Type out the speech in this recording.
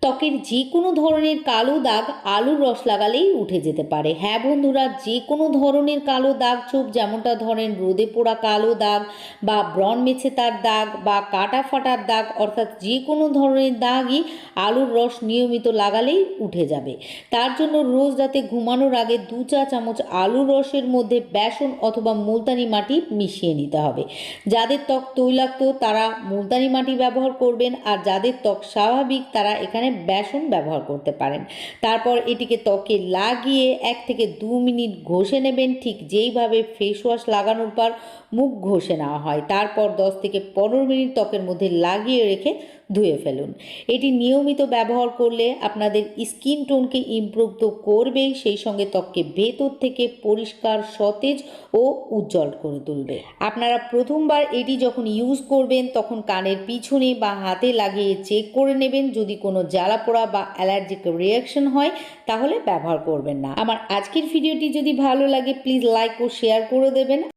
ত্বকের যে কোনো ধরনের কালো দাগ আলুর রস লাগালেই উঠে যেতে পারে। হ্যাঁ বন্ধুরা, যে কোনো ধরনের কালো দাগ ছোপ, যেমনটা ধরেন রোদে পোড়া কালো দাগ বা ব্রণ মেছেতার দাগ বা কাটা ফাটার দাগ, অর্থাৎ যে কোনো ধরনের দাগই আলুর রস নিয়মিত লাগালেই উঠে যাবে। তার জন্য রোজ রাতে ঘুমানোর আগে 2 চা চামচ আলুর রসের মধ্যে বেসন অথবা মুলতানি মাটি মিশিয়ে নিতে হবে। যাদের ত্বক তৈলাক্ত তারা মুলতানি মাটি ব্যবহার করবেন, আর যাদের ত্বক স্বাভাবিক তারা এখানে বেসন ব্যবহার করতে পারেন। তারপর এটিকে ত্বকে লাগিয়ে 1 থেকে 2 মিনিট ঘষে নেবেন, ঠিক যেইভাবে ফেস ওয়াশ লাগানোর পর মুখ ঘষে নেওয়া হয়। তারপর 10 থেকে 15 মিনিট ত্বকের মধ্যে লাগিয়ে রেখে ধুয়ে ফেলুন। এটি নিয়মিত ব্যবহার করলে আপনাদের স্কিন টোনকে ইমপ্রুভ তো করবেই, সেই সঙ্গে ত্বককে ভেতর থেকে পরিষ্কার, সতেজ ও উজ্জ্বল করে তুলবে। আপনারা প্রথমবার এটি যখন ইউজ করবেন তখন কানের পিছনে বা হাতে লাগিয়ে চেক করে নেবেন, যদি কোনো জ্বালা পোড়া বা অ্যালার্জিক রিয়াকশন হয় তাহলে ব্যবহার করবেন না। আমার আজকের ভিডিওটি যদি ভালো লাগে প্লিজ লাইক ও শেয়ার করে দেবেন।